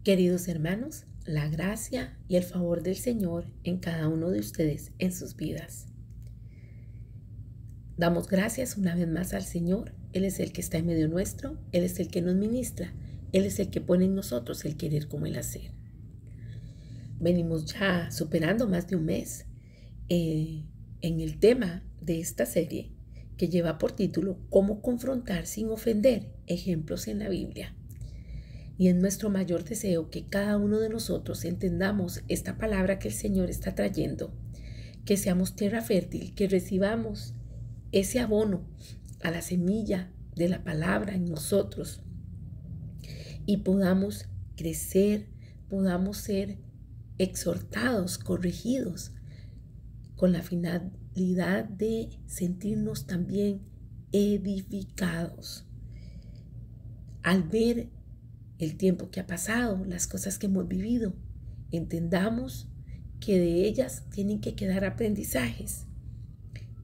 Queridos hermanos, la gracia y el favor del Señor en cada uno de ustedes en sus vidas. Damos gracias una vez más al Señor. Él es el que está en medio nuestro, Él es el que nos ministra, Él es el que pone en nosotros el querer como el hacer. Venimos ya superando más de un mes en el tema de esta serie que lleva por título Cómo confrontar sin ofender, ejemplos en la Biblia. Y es nuestro mayor deseo que cada uno de nosotros entendamos esta palabra que el Señor está trayendo, que seamos tierra fértil, que recibamos ese abono a la semilla de la palabra en nosotros y podamos crecer, podamos ser exhortados, corregidos, con la finalidad de sentirnos también edificados. Al ver el tiempo que ha pasado, las cosas que hemos vivido, entendamos que de ellas tienen que quedar aprendizajes.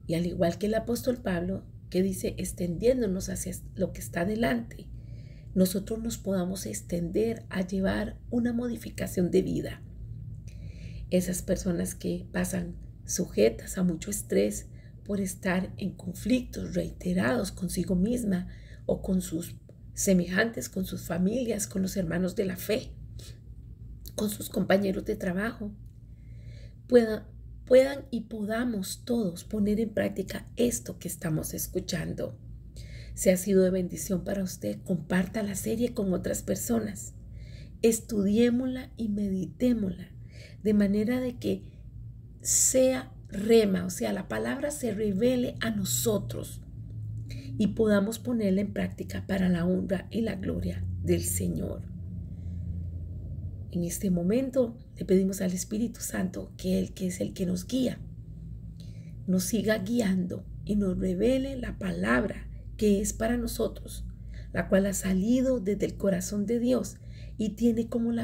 Y al igual que el apóstol Pablo, que dice extendiéndonos hacia lo que está delante, nosotros nos podamos extender a llevar una modificación de vida. Esas personas que pasan sujetas a mucho estrés por estar en conflictos reiterados consigo misma o con sus semejantes, con sus familias, con los hermanos de la fe, con sus compañeros de trabajo, puedan y podamos todos poner en práctica esto que estamos escuchando. Si ha sido de bendición para usted, comparta la serie con otras personas. Estudiémosla y meditémosla de manera de que sea rema, o sea, la palabra se revele a nosotros y podamos ponerla en práctica para la honra y la gloria del Señor. En este momento le pedimos al Espíritu Santo que Él, que es el que nos guía, nos siga guiando y nos revele la palabra que es para nosotros, la cual ha salido desde el corazón de Dios y tiene como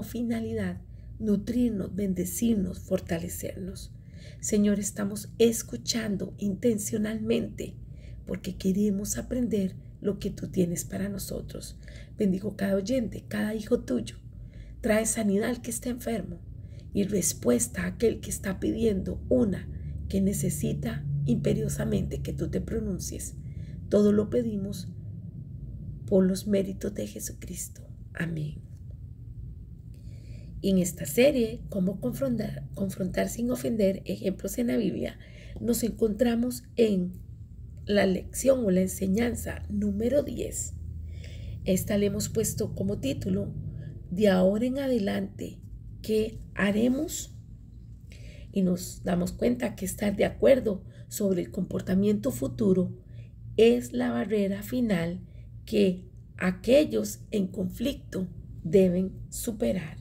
finalidad, nutrirnos, bendecirnos, fortalecernos. Señor, estamos escuchando intencionalmente porque queremos aprender lo que tú tienes para nosotros. Bendigo cada oyente, cada hijo tuyo. Trae sanidad al que está enfermo y respuesta a aquel que está pidiendo una que necesita imperiosamente que tú te pronuncies. Todo lo pedimos por los méritos de Jesucristo. Amén. Y en esta serie, Cómo confrontar sin ofender, ejemplos en la Biblia, nos encontramos en la lección o la enseñanza número 10. Esta le hemos puesto como título, de ahora en adelante, ¿qué haremos? Y nos damos cuenta que estar de acuerdo sobre el comportamiento futuro es la barrera final que aquellos en conflicto deben superar.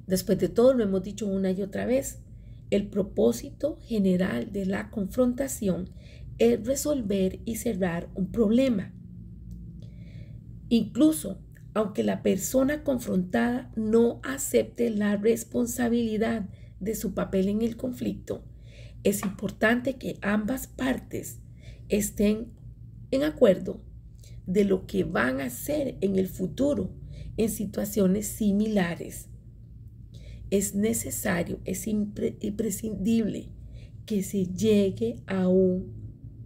Después de todo, lo hemos dicho una y otra vez, el propósito general de la confrontación es resolver y cerrar un problema. Incluso, aunque la persona confrontada no acepte la responsabilidad de su papel en el conflicto, es importante que ambas partes estén en acuerdo de lo que van a hacer en el futuro en situaciones similares. Es necesario, es imprescindible que se llegue a un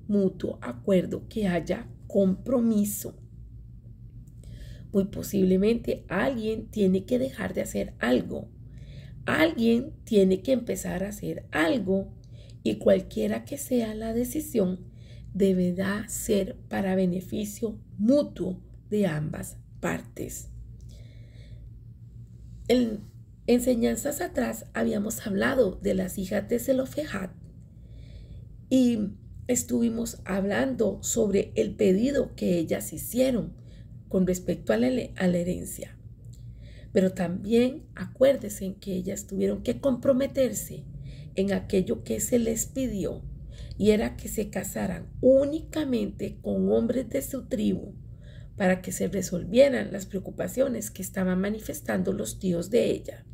mutuo acuerdo, que haya compromiso. Muy posiblemente alguien tiene que dejar de hacer algo. Alguien tiene que empezar a hacer algo y cualquiera que sea la decisión deberá ser para beneficio mutuo de ambas partes. En enseñanzas atrás habíamos hablado de las hijas de Zelofejad y estuvimos hablando sobre el pedido que ellas hicieron con respecto a la herencia. Pero también acuérdense que ellas tuvieron que comprometerse en aquello que se les pidió, y era que se casaran únicamente con hombres de su tribu para que se resolvieran las preocupaciones que estaban manifestando los tíos de ellas.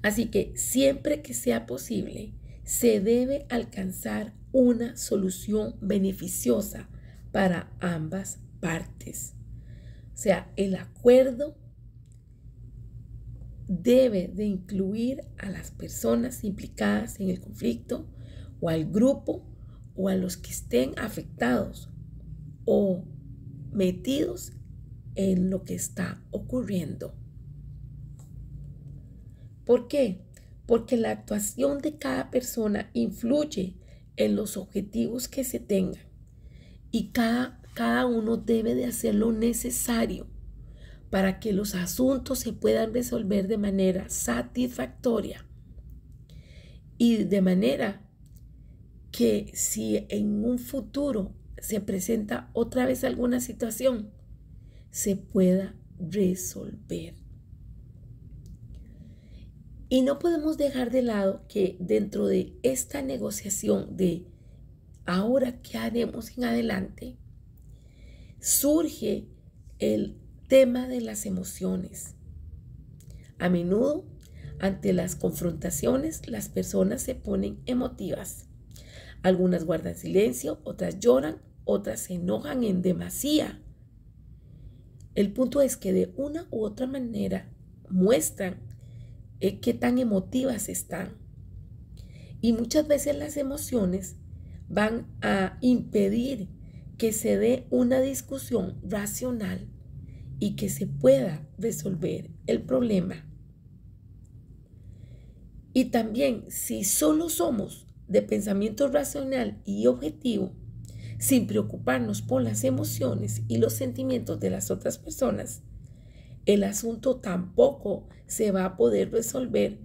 Así que siempre que sea posible, se debe alcanzar una solución beneficiosa para ambas partes. O sea, el acuerdo debe de incluir a las personas implicadas en el conflicto o al grupo o a los que estén afectados o metidos en lo que está ocurriendo. ¿Por qué? Porque la actuación de cada persona influye en los objetivos que se tengan y cada uno debe de hacer lo necesario para que los asuntos se puedan resolver de manera satisfactoria y de manera que si en un futuro se presenta otra vez alguna situación, se pueda resolver. Y no podemos dejar de lado que dentro de esta negociación de ahora qué haremos en adelante, surge el tema de las emociones. A menudo, ante las confrontaciones, las personas se ponen emotivas. Algunas guardan silencio, otras lloran, otras se enojan en demasía. El punto es que de una u otra manera muestran qué tan emotivas están. Y muchas veces las emociones van a impedir que se dé una discusión racional y que se pueda resolver el problema. Y también, si solo somos de pensamiento racional y objetivo, sin preocuparnos por las emociones y los sentimientos de las otras personas, el asunto tampoco se va a poder resolver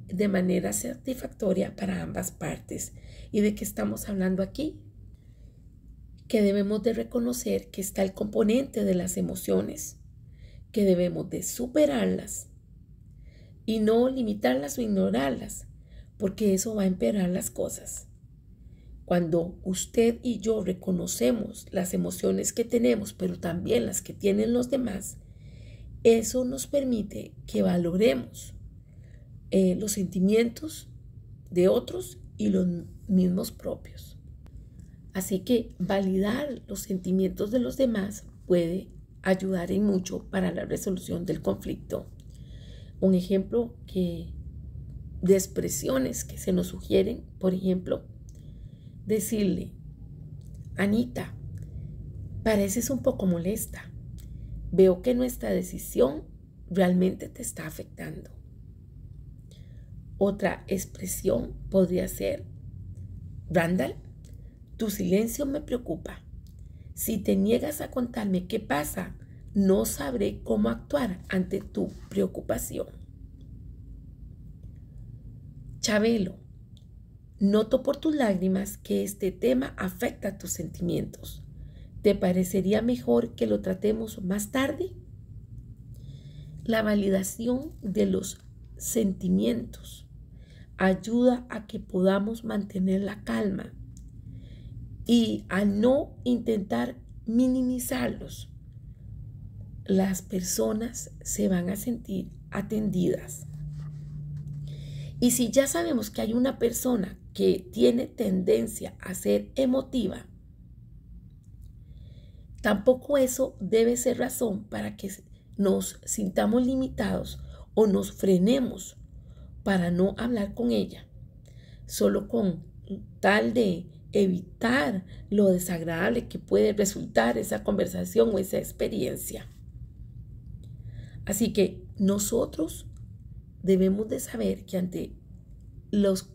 de manera satisfactoria para ambas partes. ¿Y de qué estamos hablando aquí? Que debemos de reconocer que está el componente de las emociones, que debemos de superarlas y no limitarlas o ignorarlas, porque eso va a empeorar las cosas. Cuando usted y yo reconocemos las emociones que tenemos, pero también las que tienen los demás, eso nos permite que valoremos los sentimientos de otros y los mismos propios. Así que validar los sentimientos de los demás puede ayudar en mucho para la resolución del conflicto. Un ejemplo de expresiones que se nos sugieren, por ejemplo, decirle: Anita, pareces un poco molesta. Veo que nuestra decisión realmente te está afectando. Otra expresión podría ser: Randall, tu silencio me preocupa. Si te niegas a contarme qué pasa, no sabré cómo actuar ante tu preocupación. Chabelo, noto por tus lágrimas que este tema afecta tus sentimientos. ¿Te parecería mejor que lo tratemos más tarde? La validación de los sentimientos ayuda a que podamos mantener la calma y a no intentar minimizarlos. Las personas se van a sentir atendidas. Y si ya sabemos que hay una persona que tiene tendencia a ser emotiva, tampoco eso debe ser razón para que nos sintamos limitados o nos frenemos para no hablar con ella, solo con tal de evitar lo desagradable que puede resultar esa conversación o esa experiencia. Así que nosotros debemos de saber que ante los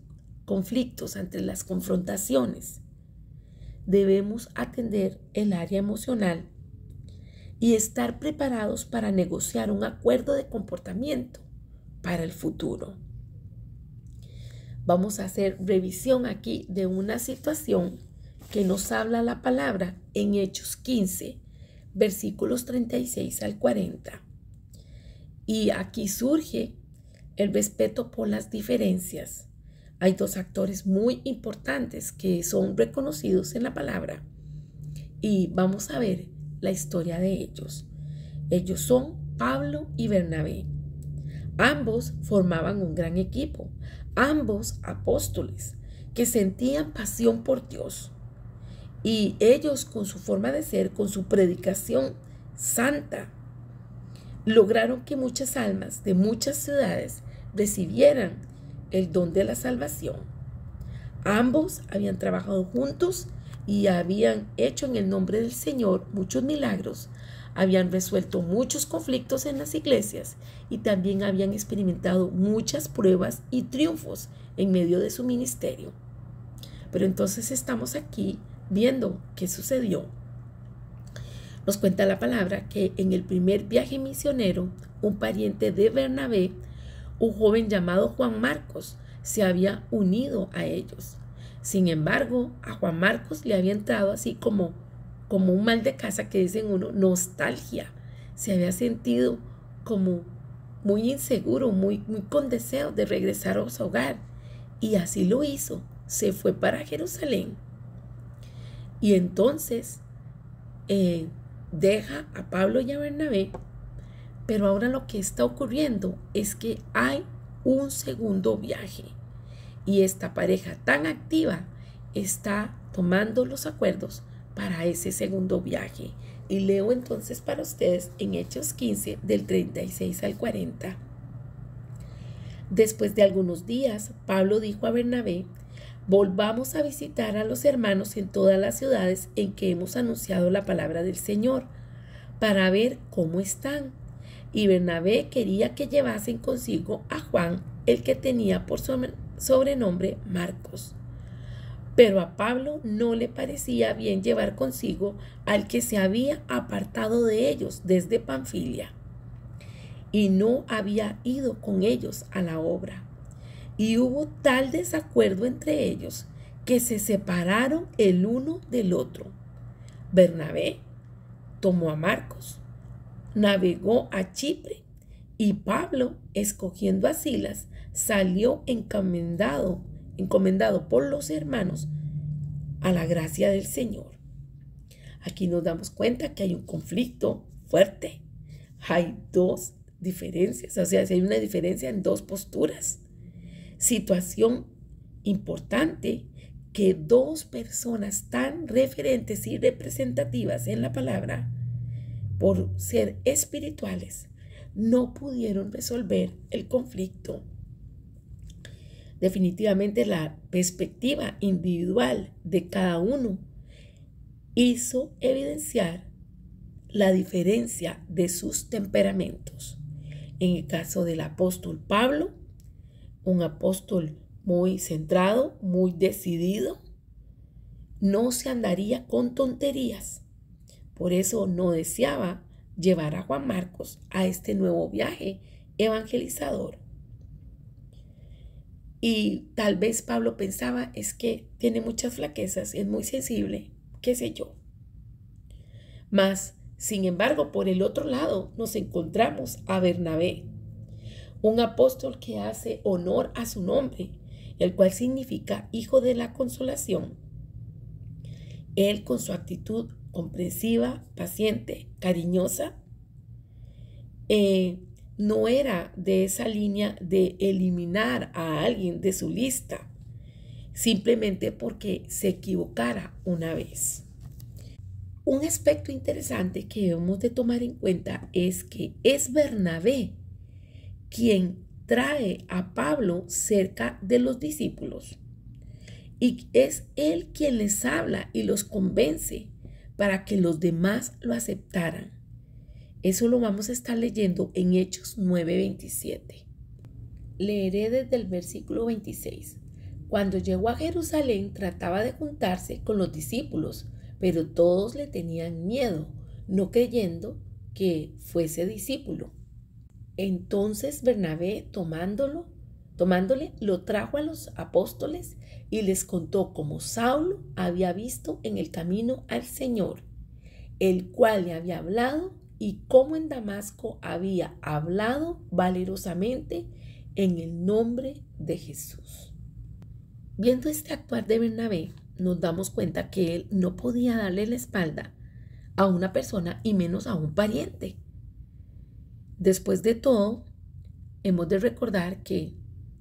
conflictos, ante las confrontaciones, debemos atender el área emocional y estar preparados para negociar un acuerdo de comportamiento para el futuro. Vamos a hacer revisión aquí de una situación que nos habla la palabra en Hechos 15, versículos 36 al 40. Y aquí surge el respeto por las diferencias. Hay dos actores muy importantes que son reconocidos en la palabra y vamos a ver la historia de ellos. Ellos son Pablo y Bernabé. Ambos formaban un gran equipo, ambos apóstoles que sentían pasión por Dios Y ellos, con su forma de ser, con su predicación santa, lograron que muchas almas de muchas ciudades recibieran el don de la salvación. Ambos habían trabajado juntos y habían hecho en el nombre del Señor muchos milagros, habían resuelto muchos conflictos en las iglesias y también habían experimentado muchas pruebas y triunfos en medio de su ministerio. Pero entonces estamos aquí viendo qué sucedió. Nos cuenta la palabra que en el primer viaje misionero, un pariente de Bernabé, un joven llamado Juan Marcos, se había unido a ellos. Sin embargo, a Juan Marcos le había entrado así como un mal de casa que dicen uno, nostalgia. Se había sentido como muy inseguro, muy con deseo de regresar a su hogar. Y así lo hizo. Se fue para Jerusalén. Y entonces deja a Pablo y a Bernabé. Pero ahora lo que está ocurriendo es que hay un segundo viaje. Y esta pareja tan activa está tomando los acuerdos para ese segundo viaje. Y leo entonces para ustedes en Hechos 15 del 36 al 40. Después de algunos días, Pablo dijo a Bernabé: volvamos a visitar a los hermanos en todas las ciudades en que hemos anunciado la palabra del Señor, para ver cómo están. Y Bernabé quería que llevasen consigo a Juan, el que tenía por sobrenombre Marcos. Pero a Pablo no le parecía bien llevar consigo al que se había apartado de ellos desde Panfilia y no había ido con ellos a la obra. Y hubo tal desacuerdo entre ellos que se separaron el uno del otro. Bernabé tomó a Marcos, navegó a Chipre, y Pablo, escogiendo a Silas, salió encomendado por los hermanos a la gracia del Señor. Aquí nos damos cuenta que hay un conflicto fuerte. Hay dos diferencias, o sea, hay una diferencia en dos posturas. Situación importante que dos personas tan referentes y representativas en la palabra, por ser espirituales, no pudieron resolver el conflicto. Definitivamente la perspectiva individual de cada uno hizo evidenciar la diferencia de sus temperamentos. En el caso del apóstol Pablo, un apóstol muy centrado, muy decidido, no se andaría con tonterías. Por eso no deseaba llevar a Juan Marcos a este nuevo viaje evangelizador. Y tal vez Pablo pensaba, es que tiene muchas flaquezas, es muy sensible, qué sé yo. Mas, sin embargo, por el otro lado nos encontramos a Bernabé, un apóstol que hace honor a su nombre, el cual significa hijo de la consolación. Él, con su actitud comprensiva, paciente, cariñosa, no era de esa línea de eliminar a alguien de su lista simplemente porque se equivocara una vez. Un aspecto interesante que debemos de tomar en cuenta es que es Bernabé quien trae a Pablo cerca de los discípulos y es él quien les habla y los convence para que los demás lo aceptaran. Eso lo vamos a estar leyendo en Hechos 9:27. Leeré desde el versículo 26. Cuando llegó a Jerusalén trataba de juntarse con los discípulos, pero todos le tenían miedo, no creyendo que fuese discípulo. Entonces Bernabé, tomándole, lo trajo a los apóstoles y les contó cómo Saulo había visto en el camino al Señor, el cual le había hablado, y cómo en Damasco había hablado valerosamente en el nombre de Jesús. Viendo este actuar de Bernabé, nos damos cuenta que él no podía darle la espalda a una persona y menos a un pariente. Después de todo, hemos de recordar que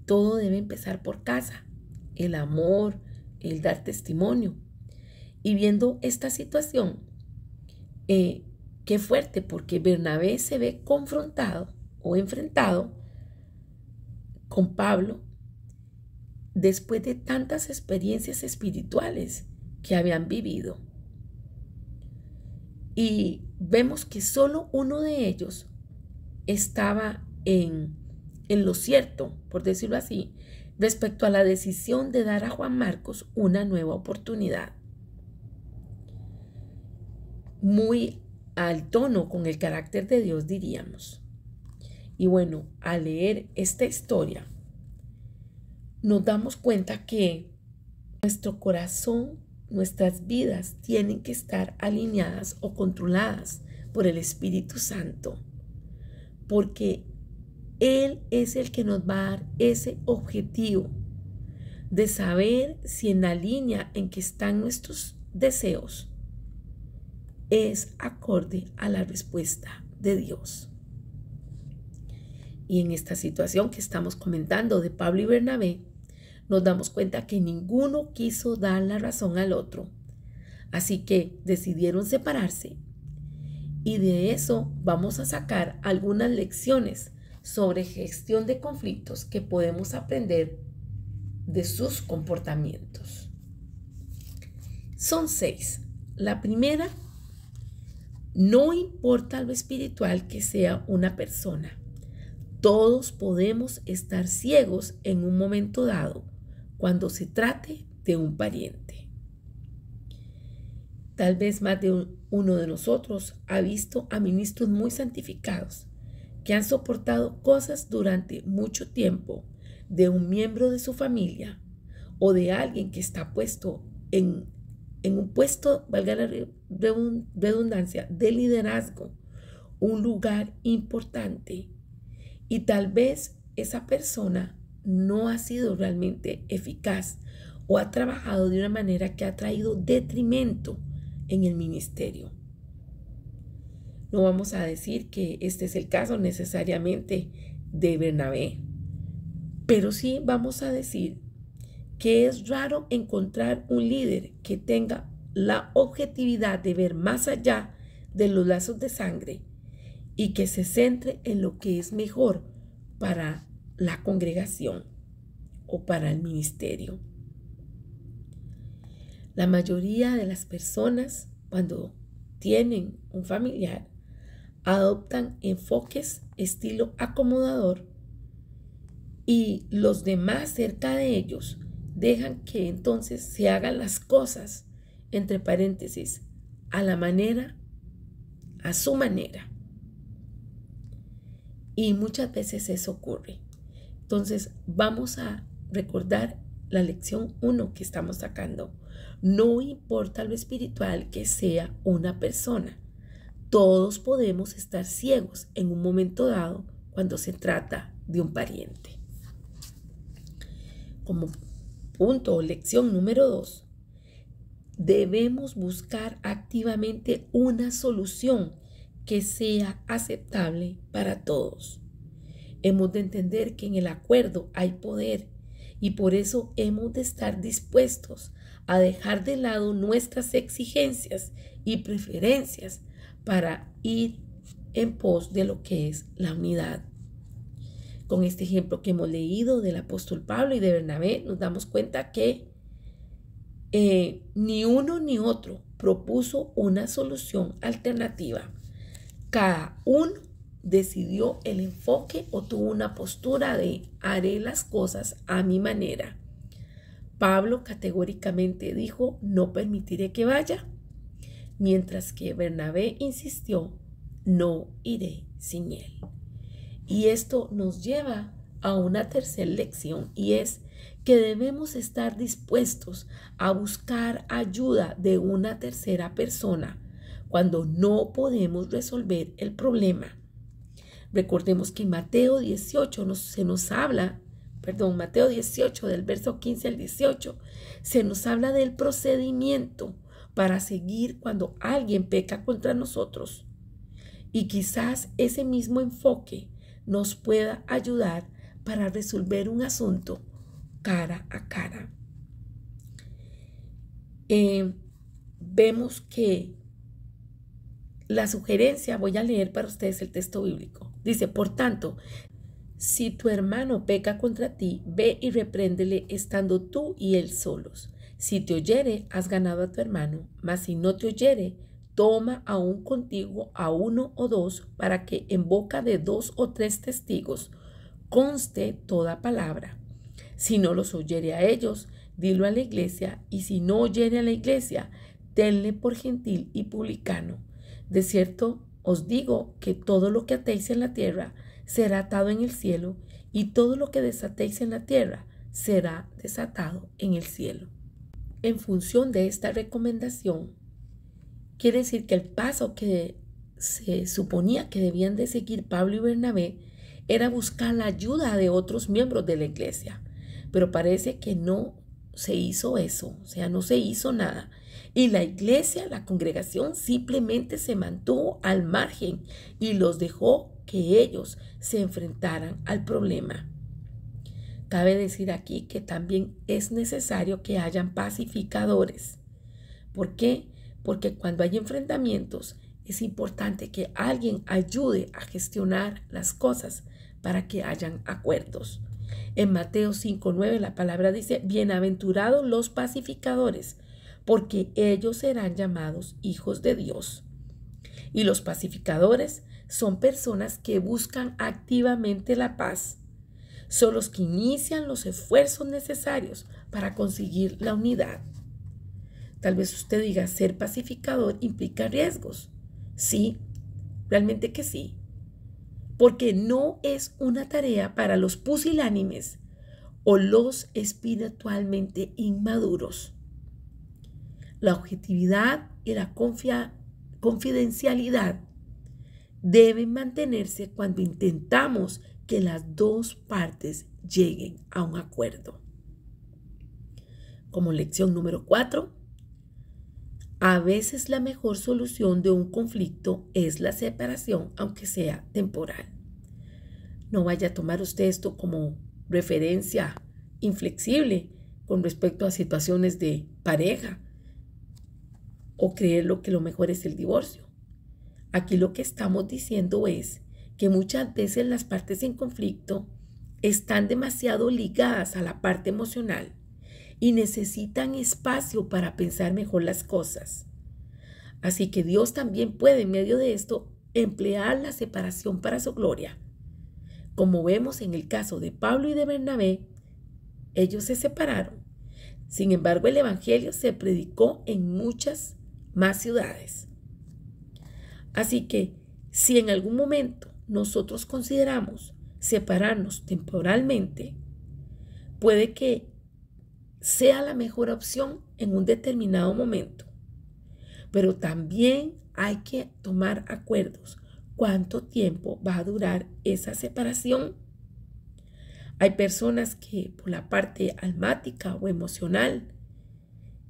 todo debe empezar por casa, el amor, el dar testimonio. Y viendo esta situación, qué fuerte, porque Bernabé se ve confrontado o enfrentado con Pablo después de tantas experiencias espirituales que habían vivido. Y vemos que solo uno de ellos estaba en lo cierto, por decirlo así, respecto a la decisión de dar a Juan Marcos una nueva oportunidad. Muy al tono con el carácter de Dios, diríamos. Y bueno, al leer esta historia, nos damos cuenta que nuestro corazón, nuestras vidas tienen que estar alineadas o controladas por el Espíritu Santo, porque Él es el que nos va a dar ese objetivo de saber si en la línea en que están nuestros deseos es acorde a la respuesta de Dios. Y en esta situación que estamos comentando de Pablo y Bernabé, nos damos cuenta que ninguno quiso dar la razón al otro. Así que decidieron separarse. Y de eso vamos a sacar algunas lecciones sobre gestión de conflictos que podemos aprender de sus comportamientos. Son 6. La primera, no importa lo espiritual que sea una persona. Todos podemos estar ciegos en un momento dado cuando se trate de un pariente. Tal vez más de uno de nosotros ha visto a ministros muy santificados que han soportado cosas durante mucho tiempo de un miembro de su familia o de alguien que está puesto en un puesto, valga la redundancia, de liderazgo, un lugar importante. Y tal vez esa persona no ha sido realmente eficaz o ha trabajado de una manera que ha traído detrimento en el ministerio. No vamos a decir que este es el caso necesariamente de Bernabé, pero sí vamos a decir que es raro encontrar un líder que tenga la objetividad de ver más allá de los lazos de sangre y que se centre en lo que es mejor para la congregación o para el ministerio. La mayoría de las personas, cuando tienen un familiar, adoptan enfoques estilo acomodador y los demás cerca de ellos dejan que entonces se hagan las cosas, entre paréntesis, a la manera, a su manera. Y muchas veces eso ocurre. Entonces vamos a recordar la lección 1 que estamos sacando. No importa lo espiritual que sea una persona. Todos podemos estar ciegos en un momento dado cuando se trata de un pariente. Como punto o lección número 2, debemos buscar activamente una solución que sea aceptable para todos. Hemos de entender que en el acuerdo hay poder y por eso hemos de estar dispuestos a dejar de lado nuestras exigencias y preferencias para ir en pos de lo que es la unidad. Con este ejemplo que hemos leído del apóstol Pablo y de Bernabé, nos damos cuenta que ni uno ni otro propuso una solución alternativa. Cada uno decidió el enfoque o tuvo una postura de haré las cosas a mi manera. Pablo categóricamente dijo no permitiré que vaya, mientras que Bernabé insistió no iré sin él. Y esto nos lleva a una tercera lección y es que debemos estar dispuestos a buscar ayuda de una tercera persona cuando no podemos resolver el problema. Recordemos que en Mateo 18 Mateo 18 del verso 15 al 18, se nos habla del procedimiento para seguir cuando alguien peca contra nosotros. Y quizás ese mismo enfoque nos pueda ayudar para resolver un asunto cara a cara. vemos que la sugerencia, voy a leer para ustedes el texto bíblico. Dice, por tanto, si tu hermano peca contra ti, ve y repréndele estando tú y él solos. Si te oyere, has ganado a tu hermano, mas si no te oyere, toma aún contigo a 1 o 2, para que en boca de 2 o 3 testigos conste toda palabra. Si no los oyere a ellos, dilo a la iglesia, y si no oyere a la iglesia, tenle por gentil y publicano. De cierto os digo que todo lo que atéis en la tierra será atado en el cielo, y todo lo que desatéis en la tierra será desatado en el cielo. En función de esta recomendación, quiere decir que el paso que se suponía que debían de seguir Pablo y Bernabé era buscar la ayuda de otros miembros de la iglesia, pero parece que no se hizo eso, o sea, no se hizo nada. Y la iglesia, la congregación, simplemente se mantuvo al margen y los dejó que ellos se enfrentaran al problema. Cabe decir aquí que también es necesario que hayan pacificadores. ¿Por qué? Porque cuando hay enfrentamientos es importante que alguien ayude a gestionar las cosas para que hayan acuerdos. En Mateo 5:9 la palabra dice, bienaventurados los pacificadores, porque ellos serán llamados hijos de Dios. Y los pacificadores son personas que buscan activamente la paz. Son los que inician los esfuerzos necesarios para conseguir la unidad. Tal vez usted diga, ser pacificador implica riesgos. Sí, realmente que sí. Porque no es una tarea para los pusilánimes o los espiritualmente inmaduros. La objetividad y la confidencialidad deben mantenerse cuando intentamos que las dos partes lleguen a un acuerdo. Como lección número 4, a veces la mejor solución de un conflicto es la separación, aunque sea temporal. No vaya a tomar usted esto como referencia inflexible con respecto a situaciones de pareja o creer que lo mejor es el divorcio. Aquí lo que estamos diciendo es que muchas veces las partes en conflicto están demasiado ligadas a la parte emocional y necesitan espacio para pensar mejor las cosas. Así que Dios también puede en medio de esto emplear la separación para su gloria. Como vemos en el caso de Pablo y de Bernabé, ellos se separaron. Sin embargo, el evangelio se predicó en muchas más ciudades. Así que si en algún momento nosotros consideramos separarnos temporalmente, puede que sea la mejor opción en un determinado momento. Pero también hay que tomar acuerdos. ¿Cuánto tiempo va a durar esa separación? Hay personas que por la parte almática o emocional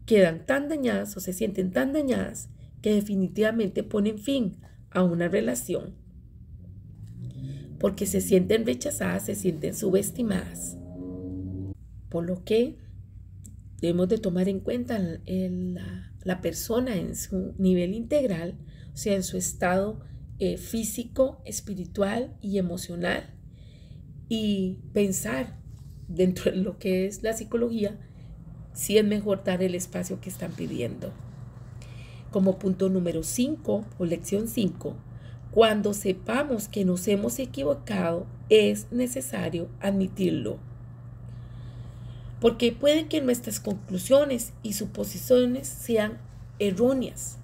quedan tan dañadas o se sienten tan dañadas que definitivamente ponen fin a una relación. Porque se sienten rechazadas, se sienten subestimadas. Por lo que debemos de tomar en cuenta la persona en su nivel integral, o sea, en su estado físico, espiritual y emocional, y pensar dentro de lo que es la psicología si es mejor dar el espacio que están pidiendo. Como punto número 5 o lección 5, cuando sepamos que nos hemos equivocado, es necesario admitirlo. Porque puede que nuestras conclusiones y suposiciones sean erróneas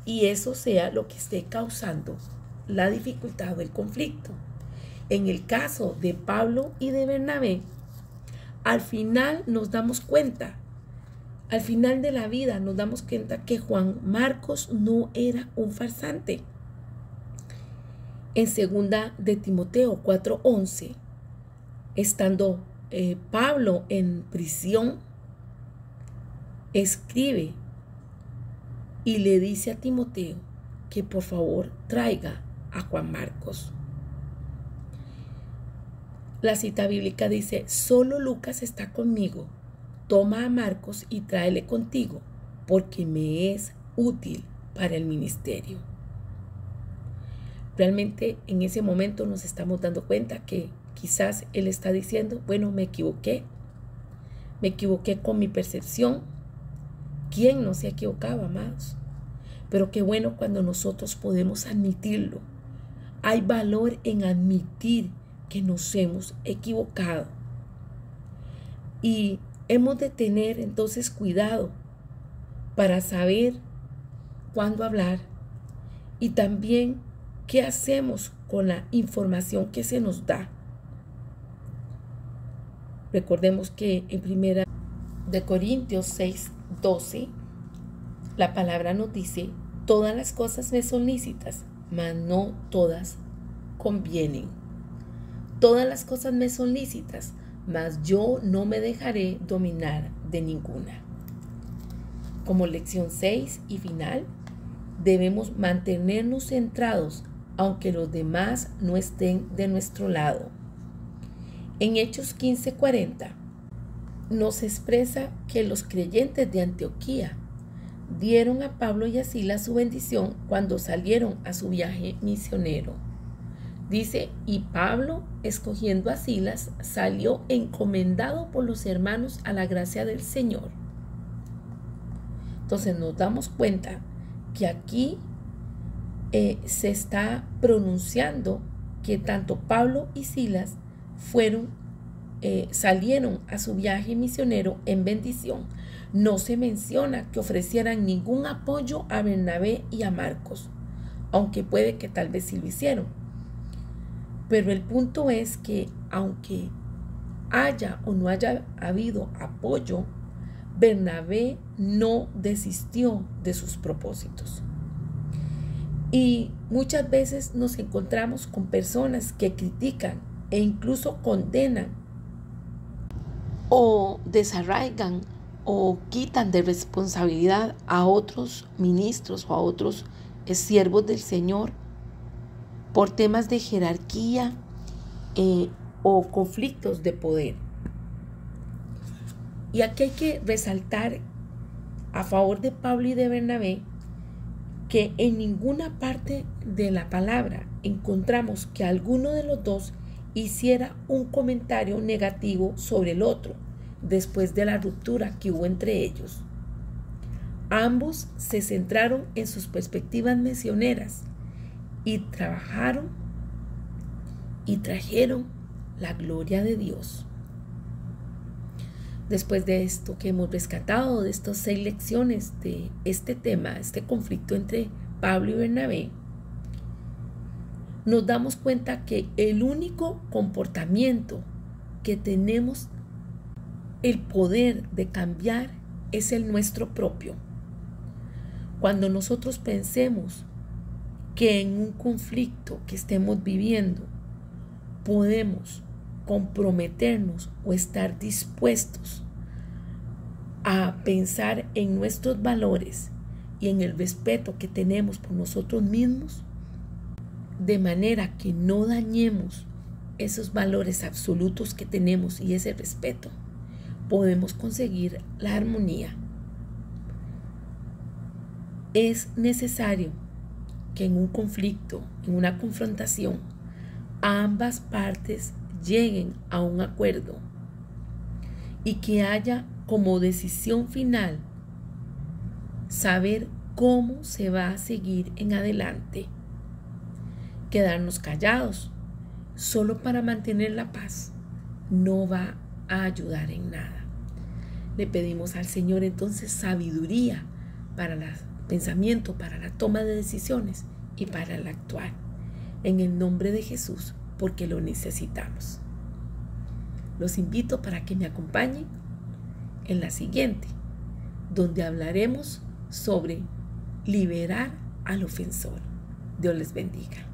y eso sea lo que esté causando la dificultad o el conflicto. En el caso de Pablo y de Bernabé, al final nos damos cuenta, al final de la vida nos damos cuenta que Juan Marcos no era un farsante. En 2 de Timoteo 4:11, estando Pablo en prisión, escribe y le dice a Timoteo que por favor traiga a Juan Marcos. La cita bíblica dice, solo Lucas está conmigo, toma a Marcos y tráele contigo, porque me es útil para el ministerio. Realmente en ese momento nos estamos dando cuenta que quizás Él está diciendo, bueno, me equivoqué con mi percepción. ¿Quién no se ha equivocado, amados? Pero qué bueno cuando nosotros podemos admitirlo. Hay valor en admitir que nos hemos equivocado. Y hemos de tener entonces cuidado para saber cuándo hablar y también qué hacemos con la información que se nos da. Recordemos que en 1 de Corintios 6:12, la palabra nos dice, todas las cosas me son lícitas, mas no todas convienen. Todas las cosas me son lícitas, mas yo no me dejaré dominar de ninguna. Como lección 6 y final, debemos mantenernos centrados aunque los demás no estén de nuestro lado. En Hechos 15:40 nos expresa que los creyentes de Antioquía dieron a Pablo y a Silas su bendición cuando salieron a su viaje misionero. Dice, y Pablo, escogiendo a Silas, salió encomendado por los hermanos a la gracia del Señor. Entonces nos damos cuenta que aquí se está pronunciando que tanto Pablo y Silas salieron a su viaje misionero en bendición. No se menciona que ofrecieran ningún apoyo a Bernabé y a Marcos, aunque puede que tal vez sí lo hicieron. Pero el punto es que aunque haya o no haya habido apoyo, Bernabé no desistió de sus propósitos. Y muchas veces nos encontramos con personas que critican e incluso condenan o desarraigan o quitan de responsabilidad a otros ministros o a otros siervos del Señor por temas de jerarquía o conflictos de poder. Y aquí hay que resaltar a favor de Pablo y de Bernabé que en ninguna parte de la palabra encontramos que alguno de los dos hiciera un comentario negativo sobre el otro después de la ruptura que hubo entre ellos. Ambos se centraron en sus perspectivas misioneras y trabajaron y trajeron la gloria de Dios. Después de esto que hemos rescatado, de estas 6 lecciones de este tema, este conflicto entre Pablo y Bernabé, nos damos cuenta que el único comportamiento que tenemos el poder de cambiar es el nuestro propio. Cuando nosotros pensemos que en un conflicto que estemos viviendo podemos comprometernos o estar dispuestos a pensar en nuestros valores y en el respeto que tenemos por nosotros mismos, de manera que no dañemos esos valores absolutos que tenemos y ese respeto, podemos conseguir la armonía. Es necesario que en un conflicto, en una confrontación, ambas partes lleguen a un acuerdo y que haya como decisión final saber cómo se va a seguir en adelante. Quedarnos callados solo para mantener la paz no va a ayudar en nada. Le pedimos al Señor entonces sabiduría para el pensamiento, para la toma de decisiones y para el actuar. En el nombre de Jesús, porque lo necesitamos. Los invito para que me acompañen en la siguiente, donde hablaremos sobre liberar al ofensor. Dios les bendiga.